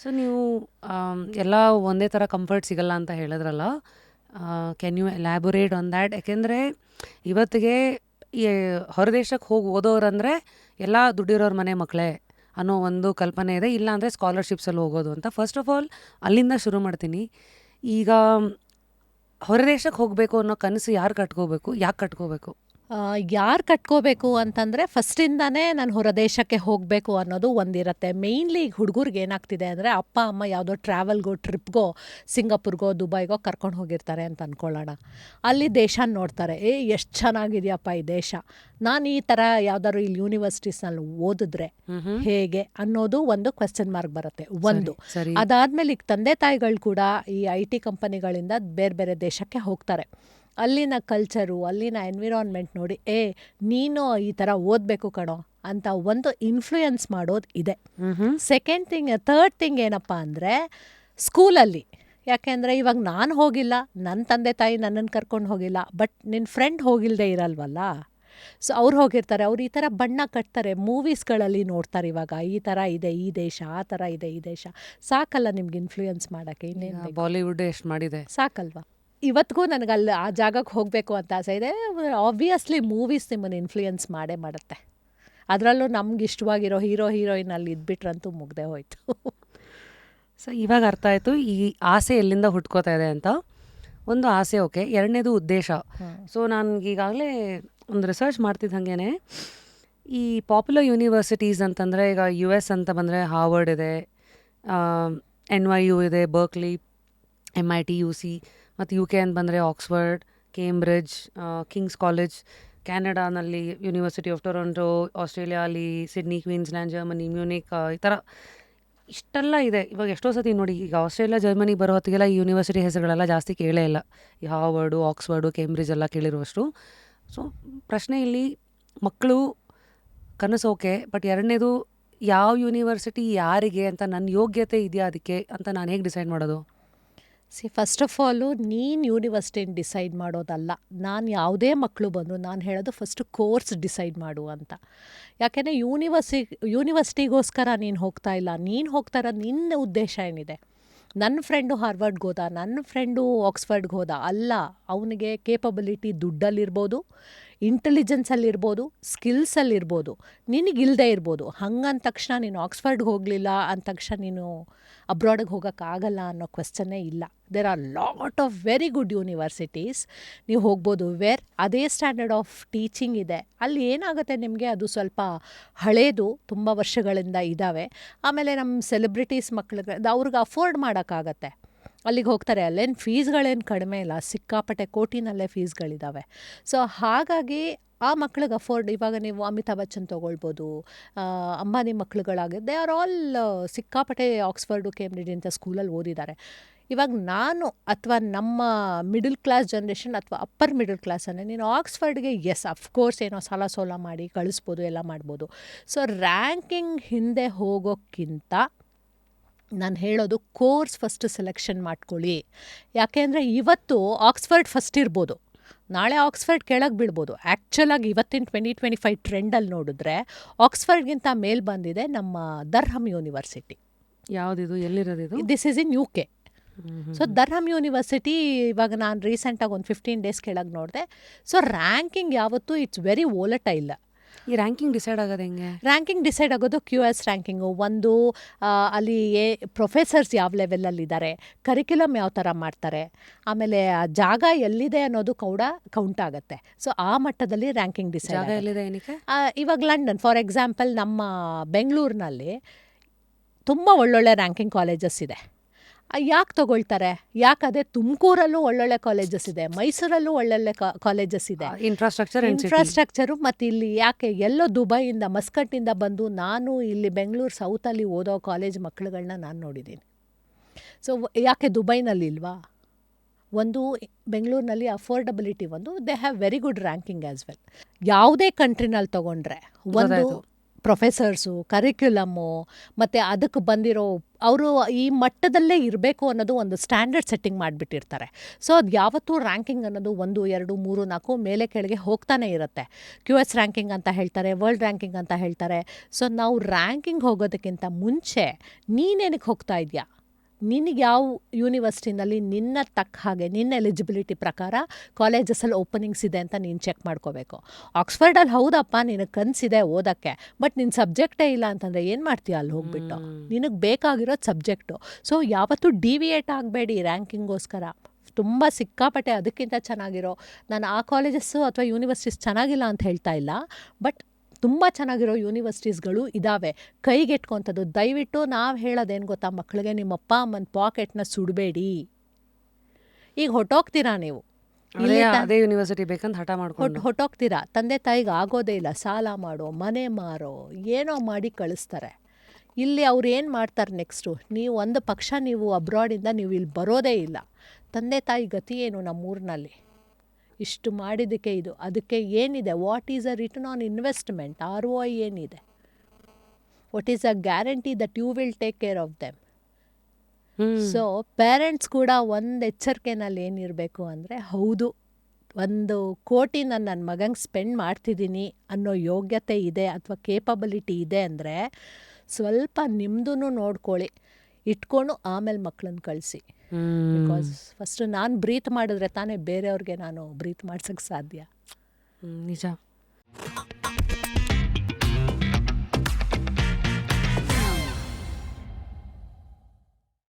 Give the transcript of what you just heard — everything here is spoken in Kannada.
ಸೊ ನೀವು ಎಲ್ಲ ಒಂದೇ ಥರ ಕಂಫರ್ಟ್ ಸಿಗಲ್ಲ ಅಂತ ಹೇಳಿದ್ರಲ್ಲ, ಕ್ಯಾನ್ ಯು ಎಲಾಬೊರೇಟ್ ಆನ್ ದ್ಯಾಟ್? ಯಾಕೆಂದರೆ ಇವತ್ತಿಗೆ ಈ ಹೊರದೇಶಕ್ಕೆ ಹೋಗಿ ಓದೋರಂದರೆ ಎಲ್ಲ ದುಡ್ಡಿರೋರ ಮನೆ ಮಕ್ಕಳೇ ಅನ್ನೋ ಒಂದು ಕಲ್ಪನೆ ಇದೆ. ಇಲ್ಲ ಅಂದರೆ ಸ್ಕಾಲರ್ಶಿಪ್ಸಲ್ಲಿ ಹೋಗೋದು ಅಂತ. ಫಸ್ಟ್ ಆಫ್ ಆಲ್ ಅಲ್ಲಿಂದ ಶುರು ಮಾಡ್ತೀನಿ. ಈಗ ಹೊರದೇಶಕ್ಕೆ ಹೋಗಬೇಕು ಅನ್ನೋ ಕನಸು ಯಾರು ಕಟ್ಕೋಬೇಕು, ಯಾಕೆ ಕಟ್ಕೋಬೇಕು? ಯಾರು ಕಟ್ಕೋಬೇಕು ಅಂತಂದರೆ ಫಸ್ಟಿಂದಾನೇ ನಾನು ಹೊರದೇಶಕ್ಕೆ ಹೋಗಬೇಕು ಅನ್ನೋದು ಒಂದಿರುತ್ತೆ. ಮೇಯ್ನ್ಲಿ ಈಗ ಹುಡುಗರಿಗೆ ಏನಾಗ್ತಿದೆ ಅಂದರೆ ಅಪ್ಪ ಅಮ್ಮ ಯಾವುದೋ ಟ್ರಾವೆಲ್ಗೋ ಟ್ರಿಪ್ಗೋ ಸಿಂಗಾಪುರ್ಗೋ ದುಬೈಗೋ ಕರ್ಕೊಂಡು ಹೋಗಿರ್ತಾರೆ ಅಂತ ಅಂದ್ಕೊಳ್ಳೋಣ. ಅಲ್ಲಿ ದೇಶ ನೋಡ್ತಾರೆ, ಎಷ್ಟು ಚೆನ್ನಾಗಿದೆಯಪ್ಪ ಈ ದೇಶ, ನಾನು ಈ ಥರ ಯಾವ್ದಾದ್ರು ಇಲ್ಲಿ ಯೂನಿವರ್ಸಿಟೀಸ್ನಲ್ಲಿ ಓದಿದ್ರೆ ಹೇಗೆ ಅನ್ನೋದು ಒಂದು ಕ್ವೆಶ್ಚನ್ ಮಾರ್ಕ್ ಬರುತ್ತೆ. ಒಂದು ಸರಿ. ಅದಾದಮೇಲೆ ಈಗ ತಂದೆ ತಾಯಿಗಳು ಕೂಡ ಈ IT ಕಂಪನಿಗಳಿಂದ ಬೇರೆ ಬೇರೆ ದೇಶಕ್ಕೆ ಹೋಗ್ತಾರೆ. ಅಲ್ಲಿನ ಕಲ್ಚರು, ಅಲ್ಲಿನ ಎನ್ವಿರಾನ್ಮೆಂಟ್ ನೋಡಿ ನೀನು ಈ ಥರ ಓದಬೇಕು ಕಣೋ ಅಂತ ಒಂದು ಇನ್ಫ್ಲೂಯೆನ್ಸ್ ಮಾಡೋದು ಇದೆ. ಥರ್ಡ್ ಥಿಂಗ್ ಏನಪ್ಪ ಅಂದರೆ ಸ್ಕೂಲಲ್ಲಿ. ಯಾಕೆಂದರೆ ಇವಾಗ ನಾನು ಹೋಗಿಲ್ಲ, ನನ್ನ ತಂದೆ ತಾಯಿ ನನ್ನನ್ನು ಕರ್ಕೊಂಡು ಹೋಗಿಲ್ಲ, ಬಟ್ ನಿನ್ನ ಫ್ರೆಂಡ್ ಹೋಗಿಲ್ಲದೆ ಇರಲ್ವಲ್ಲ. ಸೊ ಅವ್ರು ಹೋಗಿರ್ತಾರೆ, ಅವ್ರು ಈ ಥರ ಬಣ್ಣ ಕಟ್ತಾರೆ, ಮೂವೀಸ್ಗಳಲ್ಲಿ ನೋಡ್ತಾರೆ. ಇವಾಗ ಈ ಥರ ಇದೆ ಈ ದೇಶ, ಆ ಥರ ಇದೆ ಈ ದೇಶ. ಸಾಕಲ್ಲ ನಿಮ್ಗೆ ಇನ್ಫ್ಲೂಯೆನ್ಸ್ ಮಾಡೋಕ್ಕೆ? ಇನ್ನೇನು ಬಾಲಿವುಡ್ ಎಷ್ಟು ಮಾಡಿದೆ, ಸಾಕಲ್ವಾ? ಇವತ್ತಿಗೂ ನನಗೆ ಅಲ್ಲಿ ಆ ಜಾಗಕ್ಕೆ ಹೋಗಬೇಕು ಅಂತ ಆಸೆ ಇದೆ. ಆಬ್ವಿಯಸ್ಲಿ ಮೂವೀಸ್ ನಿಮ್ಮನ್ನು ಇನ್ಫ್ಲೂಯೆನ್ಸ್ ಮಾಡೇ ಮಾಡುತ್ತೆ. ಅದರಲ್ಲೂ ನಮ್ಗೆ ಇಷ್ಟವಾಗಿರೋ ಹೀರೋಯಿನ್ ಅಲ್ಲಿ ಇದ್ಬಿಟ್ರಂತೂ ಮುಗ್ದೇ ಹೋಯ್ತು. ಸೊ ಇವಾಗ ಅರ್ಥ ಆಯಿತು ಈ ಆಸೆ ಎಲ್ಲಿಂದ ಹುಟ್ಕೋತಾ ಇದೆ ಅಂತ. ಒಂದು ಆಸೆ, ಓಕೆ. ಎರಡನೇದು ಉದ್ದೇಶ. ಸೊ ಈಗಾಗಲೇ ಒಂದು ರಿಸರ್ಚ್ ಮಾಡ್ತಿದ್ದಂಗೆ ಈ ಪಾಪ್ಯುಲರ್ ಯೂನಿವರ್ಸಿಟೀಸ್ ಅಂತಂದರೆ ಈಗ US ಅಂತ ಬಂದರೆ ಹಾರ್ವರ್ಡ್ ಇದೆ, NYU ಇದೆ, ಬರ್ಕ್ಲಿ, MIT, UC, ಮತ್ತು UK ಅಂತ ಬಂದರೆ ಆಕ್ಸ್ಫರ್ಡ್, ಕೇಂಬ್ರಿಡ್ಜ್, ಕಿಂಗ್ಸ್ ಕಾಲೇಜ್, ಕ್ಯಾನಡಾನಲ್ಲಿ ಯೂನಿವರ್ಸಿಟಿ ಆಫ್ ಟೊರೊಂಟೊ, ಆಸ್ಟ್ರೇಲಿಯಾಲಿ ಸಿಡ್ನಿ, ಕ್ವೀನ್ಸ್ಲ್ಯಾಂಡ್, ಜರ್ಮನಿ, ಮ್ಯೂನಿಕ್, ಈ ಥರ ಇಷ್ಟೆಲ್ಲ ಇದೆ. ಇವಾಗ ಎಷ್ಟೋ ಸತಿ ನೋಡಿ, ಈಗ ಆಸ್ಟ್ರೇಲಿಯಾ ಜರ್ಮನಿ ಬರೋ ಹೊತ್ತಿಗೆಲ್ಲ ಈ ಯೂನಿವರ್ಸಿಟಿ ಹೆಸರುಗಳೆಲ್ಲ ಜಾಸ್ತಿ ಕೇಳೇ ಇಲ್ಲ. ಈ ಹಾರ್ವರ್ಡು, ಆಕ್ಸ್ಫರ್ಡು, ಕೇಂಬ್ರಿಡ್ಜ್ ಎಲ್ಲ ಕೇಳಿರುವಷ್ಟು. ಸೊ ಪ್ರಶ್ನೆ ಇಲ್ಲಿ ಮಕ್ಕಳು ಕನಸು ಓಕೆ, ಬಟ್ ಎರಡನೇದು ಯಾವ ಯೂನಿವರ್ಸಿಟಿ ಯಾರಿಗೆ ಅಂತ ನನ್ನ ಯೋಗ್ಯತೆ ಇದೆಯಾ ಅದಕ್ಕೆ ಅಂತ ನಾನು ಹೇಗೆ ಡಿಸೈಡ್ ಮಾಡೋದು? ಫಸ್ಟ್ ಆಫ್ ಆಲು ನೀನು ಯೂನಿವರ್ಸಿಟಿನ ಡಿಸೈಡ್ ಮಾಡೋದಲ್ಲ. ನಾನು ಯಾವುದೇ ಮಕ್ಕಳು ಬಂದರು ನಾನು ಹೇಳೋದು ಫಸ್ಟು ಕೋರ್ಸ್ ಡಿಸೈಡ್ ಮಾಡು ಅಂತ. ಯಾಕೆಂದರೆ ಯೂನಿವರ್ಸಿಟಿಗೋಸ್ಕರ ನೀನು ಹೋಗ್ತಾ ಇಲ್ಲ, ನೀನು ಹೋಗ್ತಾ ಇರೋದು ನಿನ್ನ ಉದ್ದೇಶ ಏನಿದೆ. ನನ್ನ ಫ್ರೆಂಡು ಹಾರ್ವರ್ಡ್ಗೆ ಹೋದ, ನನ್ನ ಫ್ರೆಂಡು ಆಕ್ಸ್ಫರ್ಡ್ಗೆ ಹೋದ ಅಲ್ಲ. ಅವನಿಗೆ ಕೇಪಬಿಲಿಟಿ ದುಡ್ಡಲ್ಲಿರ್ಬೋದು, ಇಂಟೆಲಿಜೆನ್ಸಲ್ಲಿರ್ಬೋದು, ಸ್ಕಿಲ್ಸಲ್ಲಿರ್ಬೋದು, ನಿನಗಿಲ್ಲದೆ ಇರ್ಬೋದು. ಹಂಗಂದ ತಕ್ಷಣ ನೀನು ಆಕ್ಸ್ಫರ್ಡ್ಗೆ ಹೋಗಲಿಲ್ಲ ಅಂದ ತಕ್ಷಣ ನೀನು ಅಬ್ರಾಡಿಗೆ ಹೋಗೋಕ್ಕಾಗಲ್ಲ ಅನ್ನೋ ಕ್ವೆಶ್ಚನ್ನೇ ಇಲ್ಲ. There are lot of very good universities, ನೀವು ಹೋಗ್ಬೋದು. ಅದೇ ಸ್ಟ್ಯಾಂಡರ್ಡ್ ಆಫ್ ಟೀಚಿಂಗ್ ಇದೆ. ಅಲ್ಲಿ ಏನಾಗುತ್ತೆ ನಿಮಗೆ, ಅದು ಸ್ವಲ್ಪ ಹಳೇದು, ತುಂಬ ವರ್ಷಗಳಿಂದ ಇದ್ದಾವೆ. ಆಮೇಲೆ ನಮ್ಮ ಸೆಲೆಬ್ರಿಟೀಸ್ ಮಕ್ಳಿಗೆ ಅವ್ರಿಗೆ ಅಫೋರ್ಡ್ ಮಾಡೋಕ್ಕಾಗತ್ತೆ, ಅಲ್ಲಿಗೆ ಹೋಗ್ತಾರೆ. ಅಲ್ಲೇನು ಫೀಸ್ಗಳೇನು ಕಡಿಮೆ ಇಲ್ಲ, ಸಿಕ್ಕಾಪಟ್ಟೆ ಕೋಟಿನಲ್ಲೇ ಫೀಸ್ಗಳಿದ್ದಾವೆ. ಸೊ ಹಾಗಾಗಿ ಆ ಮಕ್ಳಿಗೆ ಅಫೋರ್ಡ್. ಇವಾಗ ನೀವು ಅಮಿತಾಬ್ ಬಚ್ಚನ್ ತೊಗೊಳ್ಬೋದು, ಅಂಬಾನಿ ಮಕ್ಳುಗಳಾಗಿ ದೇ ಆರ್ ಆಲ್ ಸಿಕ್ಕಾಪಟ್ಟೆ ಆಕ್ಸ್ಫರ್ಡು, ಕೇಂಬ್ರಿಡ್ಜ್ ಇಂಥ ಸ್ಕೂಲಲ್ಲಿ ಓದಿದ್ದಾರೆ. ಇವಾಗ ನಾನು ಅಥವಾ ನಮ್ಮ ಮಿಡಲ್ ಕ್ಲಾಸ್ ಜನ್ರೇಷನ್ ಅಥವಾ ಅಪ್ಪರ್ ಮಿಡಲ್ ಕ್ಲಾಸನ್ನೇ ನೀನು ಆಕ್ಸ್ಫರ್ಡ್ಗೆ ಅಫ್ಕೋರ್ಸ್ ಏನೋ ಸಾಲ ಸೋಲ ಮಾಡಿ ಕಳಿಸ್ಬೋದು, ಎಲ್ಲ ಮಾಡ್ಬೋದು. ಸೊ ರ್ಯಾಂಕಿಂಗ್ ಹಿಂದೆ ಹೋಗೋಕ್ಕಿಂತ ನಾನು ಹೇಳೋದು ಕೋರ್ಸ್ ಫಸ್ಟ್ ಸೆಲೆಕ್ಷನ್ ಮಾಡ್ಕೊಳ್ಳಿ. ಯಾಕೆಂದರೆ ಇವತ್ತು ಆಕ್ಸ್ಫರ್ಡ್ ಫಸ್ಟ್ ಇರ್ಬೋದು, ನಾಳೆ ಆಕ್ಸ್ಫರ್ಡ್ ಕೆಳಗೆ ಬೀಳ್ಬೋದು. ಆ್ಯಕ್ಚುಲಾಗಿ ಇವತ್ತಿನ 2025 ಟ್ರೆಂಡಲ್ಲಿ ನೋಡಿದ್ರೆ ಆಕ್ಸ್ಫರ್ಡ್ಗಿಂತ ಮೇಲ್ ಬಂದಿದೆ ನಮ್ಮ ದರ್ಹಮ್ ಯೂನಿವರ್ಸಿಟಿ. ಯಾವುದಿದು, ಎಲ್ಲಿರೋದು? This is in UK. So Durham university ಇವಾಗ ನಾನು ರೀಸೆಂಟಾಗಿ ಒಂದು 15 ಡೇಸ್ ಕೆಳಗೆ ನೋಡಿದೆ. ಸೊ ರ್ಯಾಂಕಿಂಗ್ ಯಾವತ್ತೂ ಇಟ್ಸ್ ವೆರಿ ವೋಲಟೈಲ್. ಈ ರ್ಯಾಂಕಿಂಗ್ ಡಿಸೈಡ್ ಆಗೋದು ಹೆಂಗೆ? ರ್ಯಾಂಕಿಂಗ್ ಡಿಸೈಡ್ ಆಗೋದು QS ರ್ಯಾಂಕಿಂಗು. ಒಂದು ಅಲ್ಲಿ ಪ್ರೊಫೆಸರ್ಸ್ ಯಾವ ಲೆವೆಲಲ್ಲಿದ್ದಾರೆ, ಕರಿಕ್ಯುಲಮ್ ಯಾವ ಥರ ಮಾಡ್ತಾರೆ, ಆಮೇಲೆ ಆ ಜಾಗ ಎಲ್ಲಿದೆ ಅನ್ನೋದು ಕೂಡ ಕೌಂಟ್ ಆಗುತ್ತೆ. ಸೊ ಆ ಮಟ್ಟದಲ್ಲಿ ರ್ಯಾಂಕಿಂಗ್ ಡಿಸೈಡ್. ಜಾಗ ಎಲ್ಲಿದೆ ಏನಕ್ಕೆ? ಇವಾಗ ಲಂಡನ್ ಫಾರ್ ಎಕ್ಸಾಂಪಲ್, ನಮ್ಮ ಬೆಂಗಳೂರಿನಲ್ಲಿ ತುಂಬ ಒಳ್ಳೊಳ್ಳೆ ರ್ಯಾಂಕಿಂಗ್ ಕಾಲೇಜಸ್ ಇದೆ. ಯಾಕೆ ತೊಗೊಳ್ತಾರೆ? ಯಾಕಂದರೆ ತುಮಕೂರಲ್ಲೂ ಒಳ್ಳೊಳ್ಳೆ ಕಾಲೇಜಸ್ ಇದೆ, ಮೈಸೂರಲ್ಲೂ ಒಳ್ಳೊಳ್ಳೆ ಕಾಲೇಜಸ್ ಇದೆ, ಇನ್ಫ್ರಾಸ್ಟ್ರಕ್ಚರು. ಮತ್ತು ಇಲ್ಲಿ ಯಾಕೆ ಎಲ್ಲೋ ದುಬೈಯಿಂದ, ಮಸ್ಕಟ್ಟಿಂದ ಬಂದು ನಾನು ಇಲ್ಲಿ ಬೆಂಗಳೂರು ಸೌತಲ್ಲಿ ಓದೋ ಕಾಲೇಜ್ ಮಕ್ಕಳುಗಳನ್ನ ನಾನು ನೋಡಿದ್ದೀನಿ. ಸೊ ಯಾಕೆ ದುಬೈನಲ್ಲಿ ಇಲ್ವಾ? ಒಂದು ಬೆಂಗಳೂರಿನಲ್ಲಿ ಅಫೋರ್ಡಬಿಲಿಟಿ, ಒಂದು they have very good ranking as well. ಯಾವುದೇ ಕಂಟ್ರಿನಲ್ಲಿ ತೊಗೊಂಡ್ರೆ ಒಂದು ಪ್ರೊಫೆಸರ್ಸು, ಕರಿಕ್ಯುಲಮ್ಮು ಮತ್ತು ಅದಕ್ಕೆ ಬಂದಿರೋ ಅವರು ಈ ಮಟ್ಟದಲ್ಲೇ ಇರಬೇಕು ಅನ್ನೋದು ಒಂದು ಸ್ಟ್ಯಾಂಡರ್ಡ್ ಸೆಟ್ಟಿಂಗ್ ಮಾಡಿಬಿಟ್ಟಿರ್ತಾರೆ. ಸೊ ಅದು ಯಾವತ್ತೂ ರ್ಯಾಂಕಿಂಗ್ ಅನ್ನೋದು 1, 2, 3, 4 ಮೇಲೆ ಕೆಳಗೆ ಹೋಗ್ತಾನೆ ಇರುತ್ತೆ. QS ರ್ಯಾಂಕಿಂಗ್ ಅಂತ ಹೇಳ್ತಾರೆ, ವರ್ಲ್ಡ್ ರ್ಯಾಂಕಿಂಗ್ ಅಂತ ಹೇಳ್ತಾರೆ. ಸೊ ನಾವು ರ್ಯಾಂಕಿಂಗ್ ಹೋಗೋದಕ್ಕಿಂತ ಮುಂಚೆ ನೀನೇನಕ್ಕೆ ಹೋಗ್ತಾ ಇದೆಯಾ, ನಿನಗೆ ಯಾವ ಯೂನಿವರ್ಸಿಟಿನಲ್ಲಿ ನಿನ್ನ ತಕ್ಕ ಹಾಗೆ ನಿನ್ನ ಎಲಿಜಿಬಿಲಿಟಿ ಪ್ರಕಾರ ಕಾಲೇಜಸಲ್ಲಿ ಓಪನಿಂಗ್ಸ್ ಇದೆ ಅಂತ ನೀನು ಚೆಕ್ ಮಾಡ್ಕೋಬೇಕು. ಆಕ್ಸ್ಫರ್ಡಲ್ಲಿ ಹೌದಪ್ಪ ನಿನಗೆ ಕನಸಿದೆ ಓದೋಕ್ಕೆ, ಬಟ್ ನಿನ್ನ ಸಬ್ಜೆಕ್ಟೇ ಇಲ್ಲ ಅಂತಂದರೆ ಏನು ಮಾಡ್ತೀಯ ಅಲ್ಲಿ ಹೋಗ್ಬಿಟ್ಟು? ನಿನಗೆ ಬೇಕಾಗಿರೋದು ಸಬ್ಜೆಕ್ಟು. ಸೊ ಯಾವತ್ತೂ ಡಿವಿಯೇಟ್ ಆಗಬೇಡಿ ರ್ಯಾಂಕಿಂಗೋಸ್ಕರ. ತುಂಬ ಸಿಕ್ಕಾಪಟ್ಟೆ ಅದಕ್ಕಿಂತ ಚೆನ್ನಾಗಿರೋ, ನಾನು ಆ ಕಾಲೇಜಸ್ಸು ಅಥವಾ ಯೂನಿವರ್ಸಿಟೀಸ್ ಚೆನ್ನಾಗಿಲ್ಲ ಅಂತ ಹೇಳ್ತಾ ಇಲ್ಲ, ಬಟ್ ತುಂಬ ಚೆನ್ನಾಗಿರೋ ಯೂನಿವರ್ಸಿಟೀಸ್ಗಳು ಇದ್ದಾವೆ. ಕೈಗೆಟ್ಕೊಂಥದ್ದು. ದಯವಿಟ್ಟು ನಾವು ಹೇಳೋದೇನು ಗೊತ್ತಾ ಮಕ್ಕಳಿಗೆ, ನಿಮ್ಮ ಅಪ್ಪ ಅಮ್ಮನ ಪಾಕೆಟ್ನ ಸುಡಬೇಡಿ. ಈಗ ಹೊಟ್ಟೋಗ್ತೀರಾ ನೀವು, ಅದೇ ಯೂನಿವರ್ಸಿಟಿ ಬೇಕಂತ ಹಠ ಮಾಡ್ಕೊಂಡು ಹೊಟ್ಟೋಗ್ತೀರಾ. ತಂದೆ ತಾಯಿಗೆ ಆಗೋದೇ ಇಲ್ಲ, ಸಾಲ ಮಾಡೋ, ಮನೆ ಮಾರೋ, ಏನೋ ಮಾಡಿ ಕಳಿಸ್ತಾರೆ. ಇಲ್ಲಿ ಅವ್ರು ಏನು ಮಾಡ್ತಾರೆ ನೆಕ್ಸ್ಟು? ನೀವು ಒಂದು ಪಕ್ಷ ನೀವು ಅಬ್ರಾಡಿಂದ ನೀವು ಇಲ್ಲಿ ಬರೋದೇ ಇಲ್ಲ. ತಂದೆ ತಾಯಿ ಗತಿ ಏನು ನಮ್ಮೂರಿನಲ್ಲಿ? ಇಷ್ಟು ಮಾಡಿದ್ದಕ್ಕೆ ಇದು, ಅದಕ್ಕೆ ಏನಿದೆ? What is a return on investment? ROI ಏನಿದೆ? What is a guarantee that you will take care of them? So parents ಕೂಡ ಒಂದು ಎಚ್ಚರಿಕೆನಲ್ಲಿ ಏನಿರಬೇಕು ಅಂದರೆ, ಹೌದು 1 ಕೋಟಿ ನನ್ನ ಮಗಂಗೆ ಸ್ಪೆಂಡ್ ಮಾಡ್ತಿದ್ದೀನಿ ಅನ್ನೋ ಯೋಗ್ಯತೆ ಇದೆ ಅಥವಾ ಕೇಪಬಿಲಿಟಿ ಇದೆ ಅಂದರೆ ಸ್ವಲ್ಪ ನಿಮ್ಮದೂ ನೋಡ್ಕೊಳ್ಳಿ, ಇಟ್ಕೊಂಡು ಆಮೇಲೆ ಮಕ್ಕಳನ್ನ ಕಳಿಸಿ. ಬಿಕಾಸ್ ಫಸ್ಟು ನಾನು ಬ್ರೀತ್ ಮಾಡಿದ್ರೆ ತಾನೇ ಬೇರೆಯವ್ರಿಗೆ ನಾನು ಬ್ರೀತ್ ಮಾಡ್ಸೋಕ್ಕೆ ಸಾಧ್ಯ. ನಿಜ.